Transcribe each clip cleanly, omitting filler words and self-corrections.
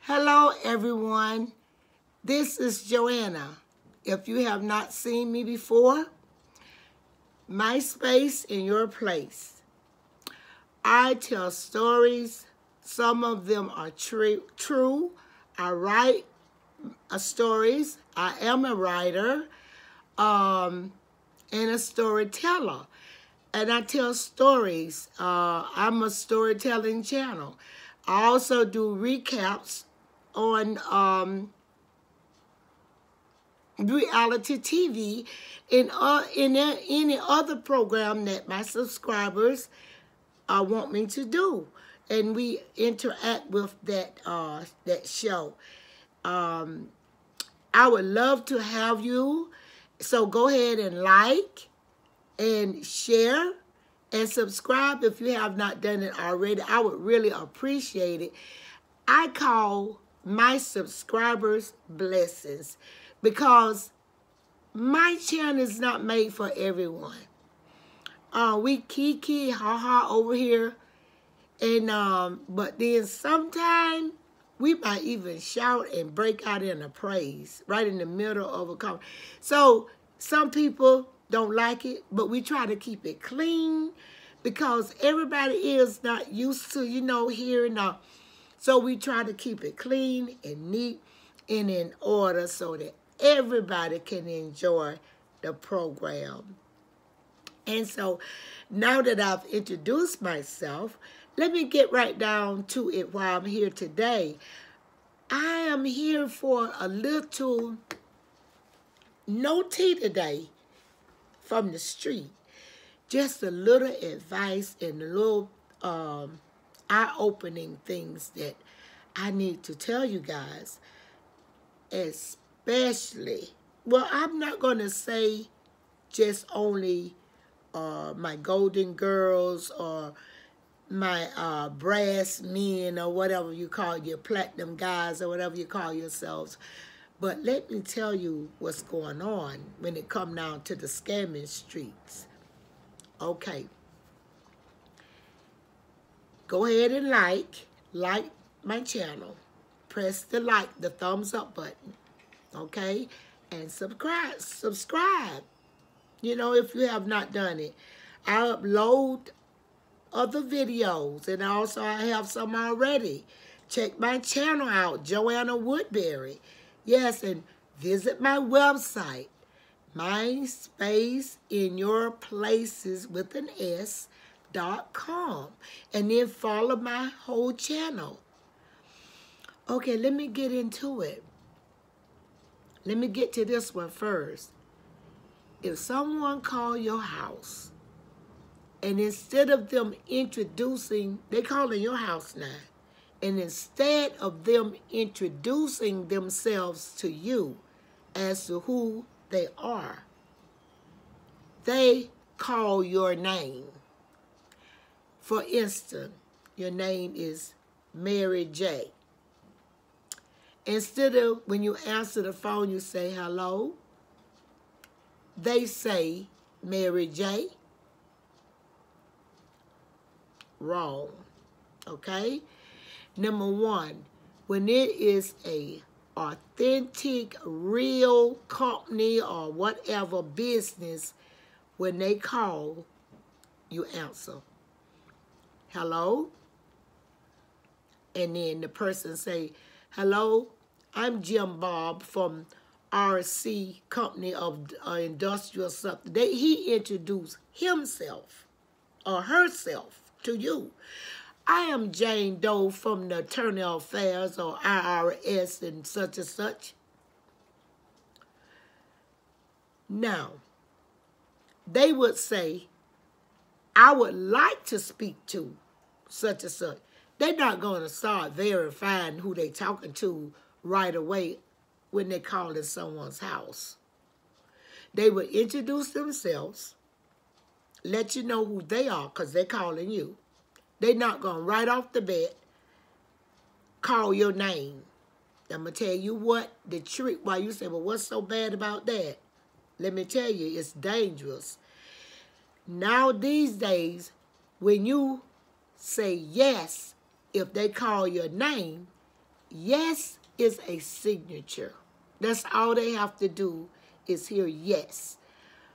Hello, everyone. This is Joanna. If you have not seen me before, my space in your place. I tell stories. Some of them are true. I write stories. I am a writer and a storyteller. And I tell stories. I'm a storytelling channel. I also do recaps on reality TV and in any other program that my subscribers want me to do, and we interact with that show. I would love to have you, so go ahead and like and share and subscribe if you have not done it already. I would really appreciate it. I call my subscribers blessings because my channel is not made for everyone. We kiki ha over here, and but then sometime we might even shout and break out in a praise right in the middle of a comment. So some people don't like it, but we try to keep it clean because everybody is not used to, hearing so we try to keep it clean and neat and in order so that everybody can enjoy the program. And so now that I've introduced myself, let me get right down to it while I'm here today. I am here for a little no tea today from the street. Just a little advice and a little eye-opening things that I need to tell you guys. Especially, well, I'm not going to say just only my golden girls or my brass men or whatever you call your platinum guys or whatever you call yourselves. But let me tell you what's going on when it comes down to the scamming streets. Okay. Go ahead and like my channel. Press the thumbs up button. Okay? And subscribe. If you have not done it. I upload other videos, and also I have some already. Check my channel out, Joanna Woodberry. Yes, and visit my website, My Space in Your Places with an S.com, and then follow my whole channel. Okay, let me get into it. Let me get to this one first. If someone call your house, and instead of them introducing, they calling your house now, and instead of them introducing themselves to you as to who they are, they call your name. For instance, your name is Mary J. Instead of when you answer the phone, you say hello, they say Mary J. Wrong. Okay? Number one, when it is a authentic, real company or whatever business, when they call, you answer. Hello? And then the person say, hello, I'm Jim Bob from RC Company of Industrial something. He introduced himself or herself to you. I am Jane Doe from the Attorney Affairs or IRS and such. Now, they would say, I would like to speak to such and such. They're not going to start verifying who they're talking to right away when they call in someone's house. They would introduce themselves, let you know who they are because they're calling you. They're not going to right off the bat call your name. I'm going to tell you what, the trick, why you say, well, what's so bad about that? Let me tell you, it's dangerous. Now, these days, when you say yes, if they call your name, Yes is a signature. That's all they have to do is hear yes.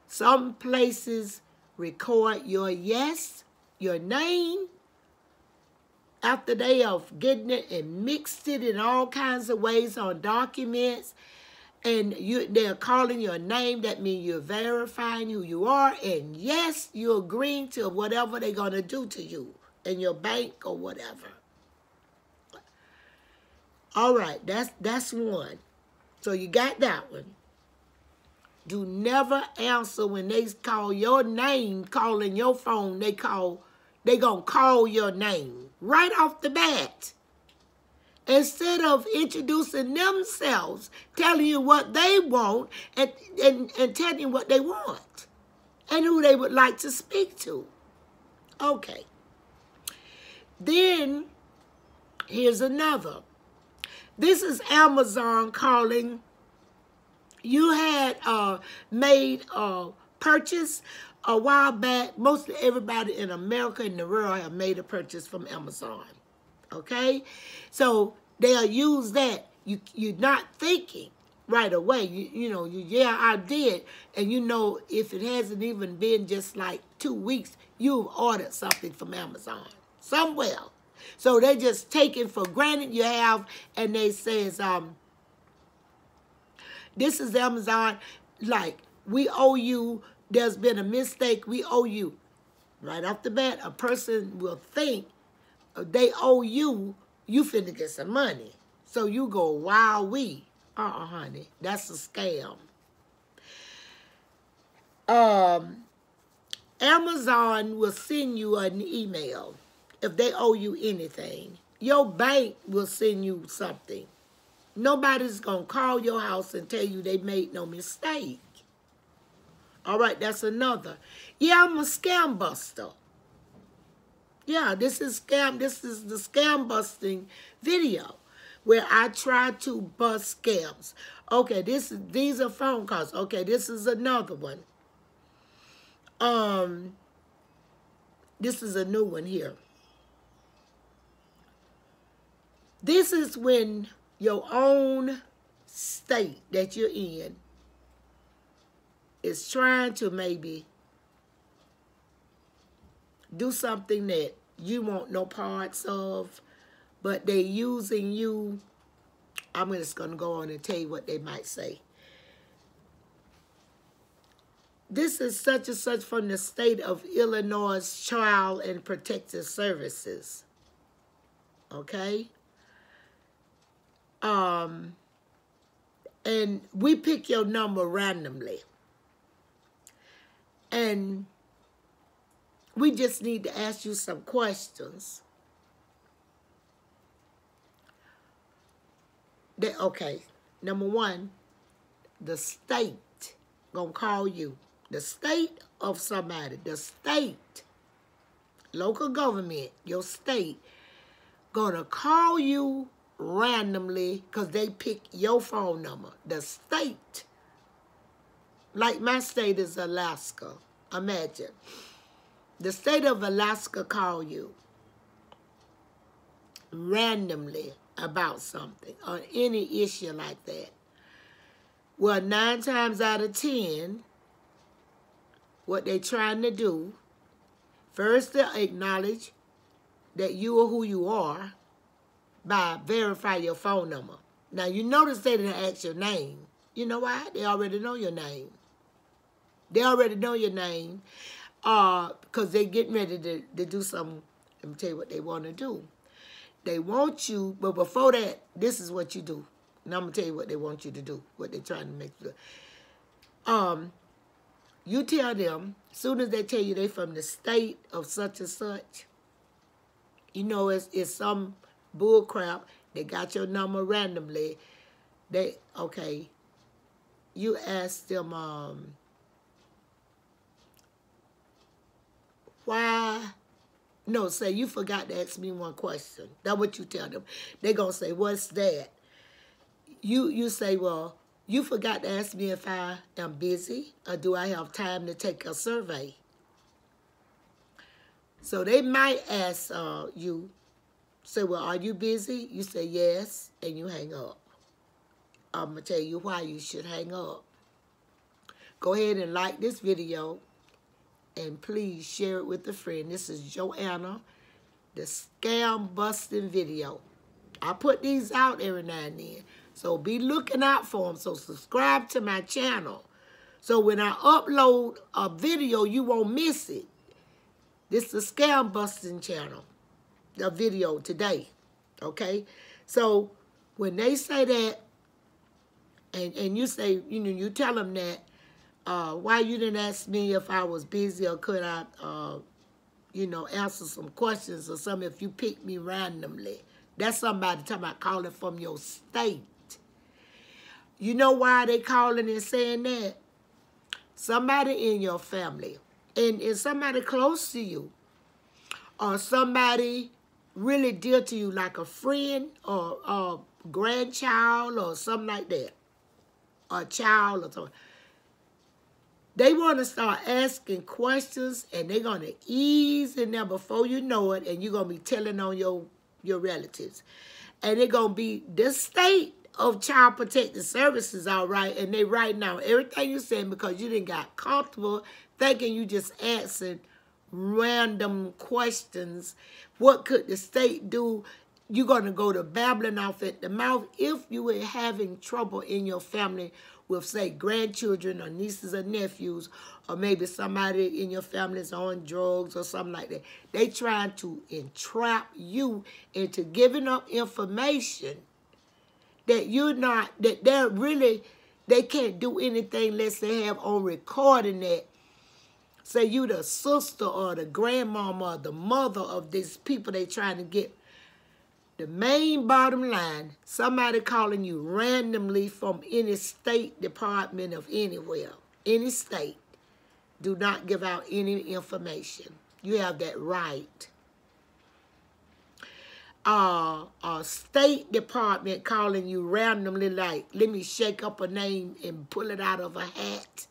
Some places record your yes, your name, after they have getting it and mixed it in all kinds of ways on documents, and they're calling your name. That means you're verifying who you are, and yes, you're agreeing to whatever they're going to do to you in your bank or whatever. All right, that's one. So you got that one. Do never answer when they call your name, calling your phone. They gonna call your name right off the bat. Instead of introducing themselves, telling you what they want, and telling you what they want and who they would like to speak to. Okay. Then here's another. This is Amazon calling. You had made a purchase a while back. Mostly everybody in America and the world have made a purchase from Amazon. Okay? So they'll use that. You're not thinking right away. Yeah, I did. And if it hasn't even been just like 2 weeks, you've ordered something from Amazon somewhere. So they just take it for granted you have, and they says, this is Amazon, like, we owe you, there's been a mistake, we owe you. Right off the bat, a person will think they owe you, you finna get some money. So you go, wow-wee. Honey, that's a scam. Amazon will send you an email if they owe you anything. Your bank will send you something. Nobody's going to call your house and tell you they made no mistake. All right, that's another. Yeah, I'm a scam buster. Yeah, this is the scam busting video where I try to bust scams. Okay, these are phone calls. Okay, this is another one. This is a new one here. This is when your own state that you're in is trying to maybe do something that you want no parts of, but they're using you. I'm just going to go on and tell you what they might say. This is such and such from the state of Illinois Child and Protective Services. Okay? And we pick your number randomly. And we just need to ask you some questions. Okay, number one, the state gonna call you. The state of somebody, the state, local government, your state, gonna call you randomly because they pick your phone number. The state, like my state is Alaska. Imagine. The state of Alaska call you randomly about something or any issue like that. Well, 9 times out of 10, what they're trying to do, first they'll acknowledge that you are who you are by verifying your phone number. Now, you notice they didn't ask your name. You know why? They already know your name. They already know your name because they're getting ready to do something. Let me tell you what they want to do. They want you, but before that, this is what you do. And I'm going to tell you what they want you to do, what they're trying to make you do. You tell them, as soon as they tell you they from the state of such and such, you know it's some bull crap. They got your number randomly. Okay, you ask them, why? No, say, you forgot to ask me one question. That's what you tell them. They're going to say, what's that? You say, well, you forgot to ask me if I am busy or do I have time to take a survey. So they might ask you Say, well, are you busy? You say yes, and you hang up. I'm going to tell you why you should hang up. Go ahead and like this video, and please share it with a friend. This is Joanna, the scam busting video. I put these out every now and then, so be looking out for them. So subscribe to my channel, so when I upload a video, you won't miss it. This is a scam busting channel, the video today, okay? So when they say that, and you say, you know, you tell them that, why you didn't ask me if I was busy, or could I, you know, answer some questions or something if you pick me randomly. That's somebody talking about calling from your state. You know why they calling and saying that? Somebody in your family, and somebody close to you, or somebody really dear to you, like a friend or a grandchild or something like that, or a child or something. They want to start asking questions, and they're going to ease in there before you know it, and you're going to be telling on your relatives. And they're going to be the state of Child Protective Services, all right, and they writing out everything you're saying because you didn't got comfortable thinking you just asking random questions. What could the state do? You're going to go to babbling off at the mouth if you were having trouble in your family with, say, grandchildren or nieces or nephews, or maybe somebody in your family is on drugs or something like that. They trying to entrap you into giving up information that you're not, that they're really, they can't do anything unless they have on recording that. Say you the sister or the grandmama or the mother of these people they trying to get. The main bottom line, somebody calling you randomly from any state department of anywhere, any state, do not give out any information. You have that right. A State Department calling you randomly, like, let me shake up a name and pull it out of a hat.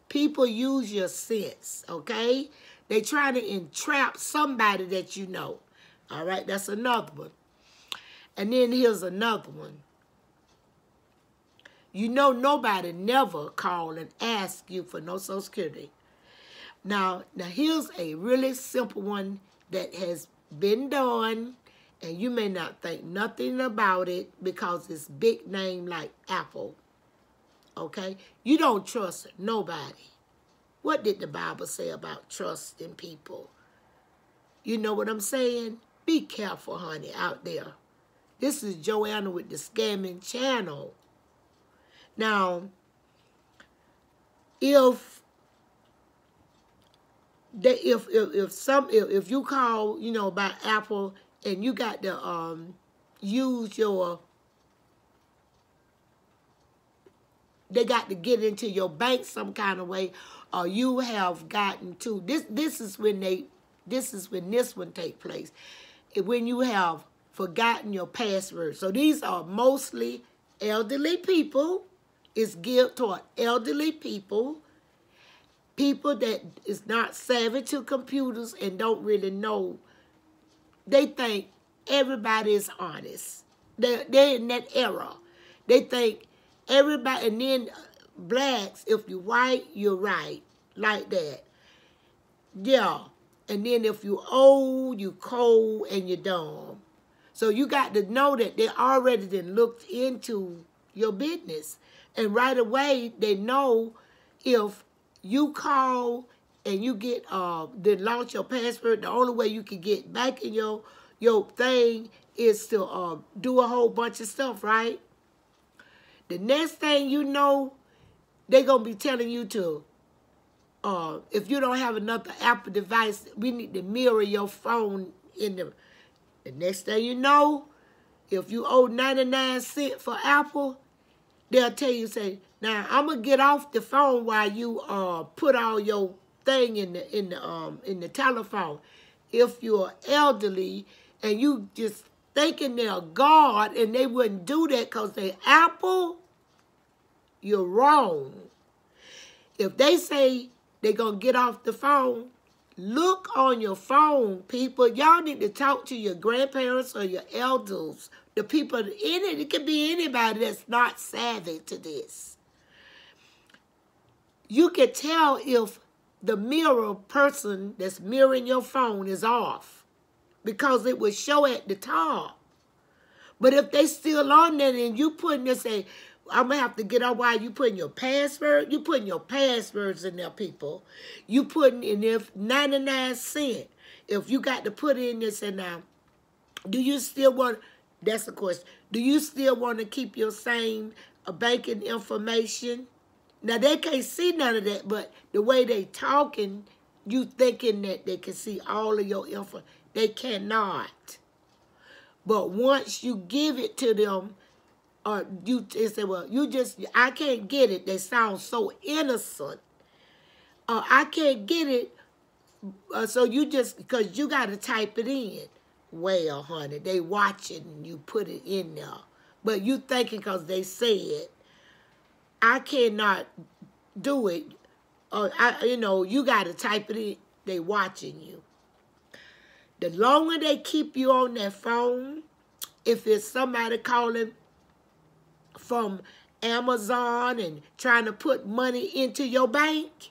People use your sense, okay? They trying to entrap somebody that you know. All right, that's another one. And then here's another one. You know nobody never call and ask you for no Social Security. Now here's a really simple one that has been done, and you may not think nothing about it because it's big name like Apple. Okay? You don't trust nobody. What did the Bible say about trusting people? You know what I'm saying? Be careful, honey, out there. This is Joanna with the Scamming Channel. Now, if you call, you know, about Apple and you got to use your, they got to get into your bank some kind of way, or you have gotten to this is when this one take place, when you have forgotten your password. So these are mostly elderly people. It's geared toward elderly people, people that is not savvy to computers and don't really know. They think everybody is honest. They're in that era. They think everybody, and then blacks, if you're white, you're right, like that. Yeah. And then if you're old, you're cold, and you're dumb. So you got to know that they already then looked into your business. And right away, they know if you call and you get, then launch your password, the only way you can get back in your thing is to do a whole bunch of stuff, right? The next thing you know, they're going to be telling you to, if you don't have another Apple device, we need to mirror your phone in the next thing you know, if you owe 99 cents for Apple, they'll tell you, say, now I'm gonna get off the phone while you put all your thing in the telephone. If you're elderly and you just thinking they're God and they wouldn't do that because they Apple, you're wrong. If they say they're gonna get off the phone, Look on your phone, people. Y'all need to talk to your grandparents or your elders. The people in it. It could be anybody that's not savvy to this. You can tell if the mirror person that's mirroring your phone is off, because it will show at the top. But if they still on there and you putting this, say, I'm going to have to get out while you putting your password. You putting your passwords in there, people. You putting in there 99 cents. If you got to put in this, and now, do you still want, that's the question, do you still want to keep your same banking information? Now, they can't see none of that, but the way they talking, you thinking that they can see all of your info. They cannot. But once you give it to them, or they say, well, I can't get it. They sound so innocent. I can't get it. So you just, because you got to type it in. Well, honey, they watching you put it in there. But you thinking because they said, I cannot do it. You got to type it in. They watching you. The longer they keep you on that phone, if it's somebody calling from Amazon and trying to put money into your bank,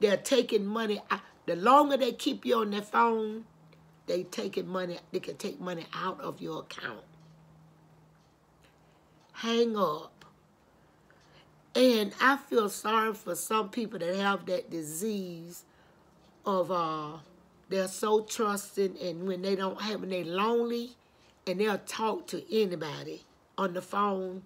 they're taking money out. The longer they keep you on their phone, they taking money. They can take money out of your account. Hang up. And I feel sorry for some people that have that disease of they're so trusting, and when they don't have, when they lonely, and they'll talk to anybody on the phone.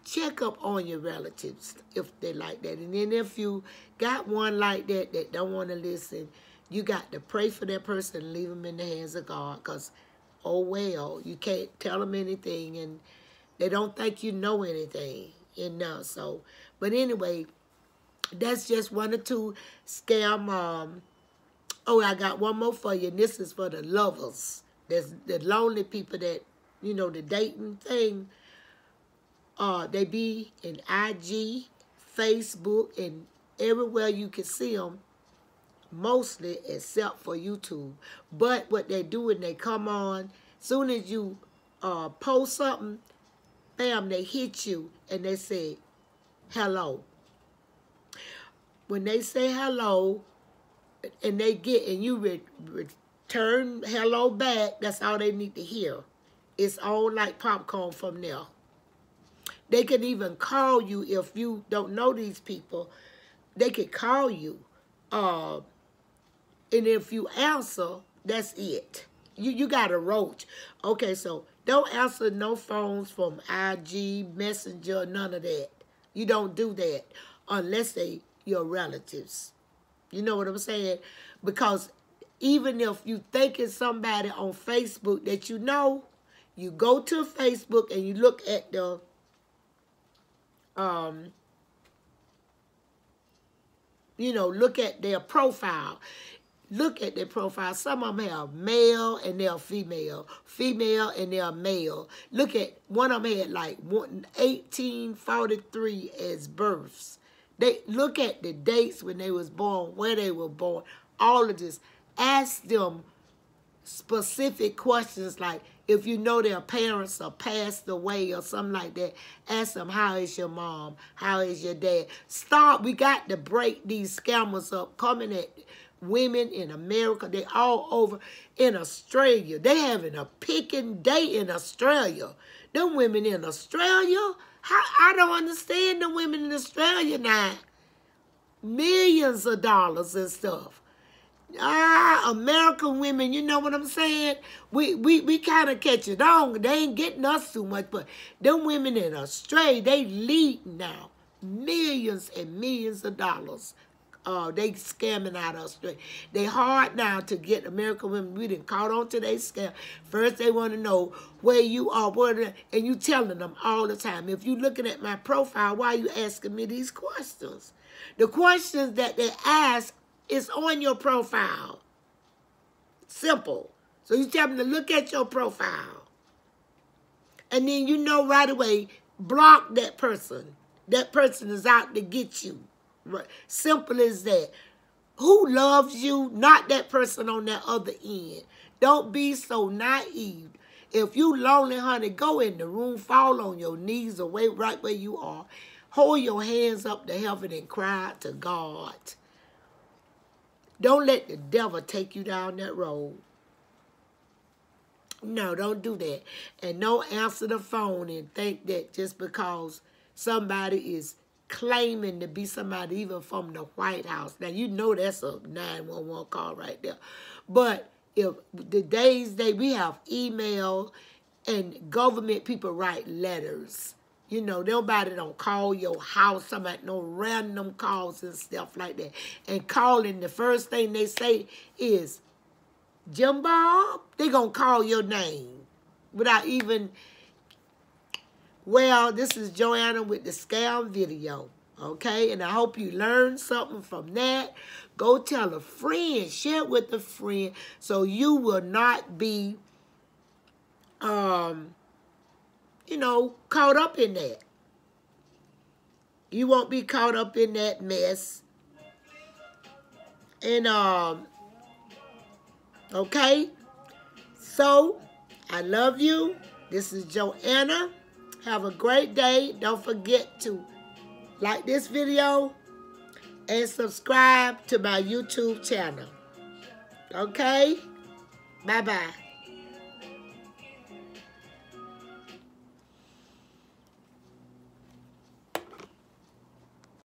Check up on your relatives if they like that. And then if you got one like that that don't want to listen, you got to pray for that person and leave them in the hands of God, because, oh well, you can't tell them anything, and they don't think you know anything. So, but anyway, that's just one or two scam. Oh, I got one more for you, and this is for the lovers. There's the lonely people that, the dating thing. They be in IG, Facebook, and everywhere you can see them, mostly except for YouTube. But what they do when they come on, soon as you post something, bam, they hit you and they say, hello. When they say hello, and you return hello back, that's all they need to hear. It's all like popcorn from there. They can even call you if you don't know these people. They could call you. And if you answer, that's it. You got a roach. Okay, so don't answer no phones from IG, Messenger, none of that. You don't do that unless they your relatives. You know what I'm saying? Because even if you think it's somebody on Facebook that you know, you go to Facebook and you look at the look at their profile. Look at their profile. Some of them have male and they're female. Female and they're male. Look at, one of them had like 1843 as births. They look at the dates when they was born, where they were born, all of this. Ask them specific questions like, if you know their parents are passed away or something like that, ask them, how is your mom? How is your dad? We got to break these scammers up coming at women in America. They all over in Australia. They having a picking day in Australia. Them women in Australia, I don't understand the women in Australia now. Millions of dollars and stuff. American women, you know what I'm saying? We kind of catch it on. They ain't getting us too much, but them women in Australia, they lead now. Millions and millions of dollars. They scamming out of Australia. They hard now to get American women. We done caught on to their scam. First, they want to know where you are, and you telling them all the time. If you looking at my profile, why are you asking me these questions? The questions that they ask is on your profile. Simple. So you tell them to look at your profile. And then you know right away, block that person. That person is out to get you. Right. Simple as that. who loves you, not that person on that other end. Don't be so naive. If you lonely, honey, go in the room, fall on your knees or wait right where you are. Hold your hands up to heaven and cry out to God. Don't let the devil take you down that road. No, don't do that. And don't answer the phone and think that just because somebody is claiming to be somebody even from the White House. Now, you know that's a 911 call right there. But if the days we have email and government people write letters. You know, nobody don't call your house, somebody no random calls and stuff like that. And calling, the first thing they say is, Jim Bob, they gonna call your name without even. Well, this is Joanna with the scam video, okay? And I hope you learned something from that. Go tell a friend, share it with a friend, so you will not be, you know, caught up in that. You won't be caught up in that mess. And, okay? So, I love you. This is Joanna. Have a great day. Don't forget to like this video and subscribe to my YouTube channel. Okay? Bye-bye.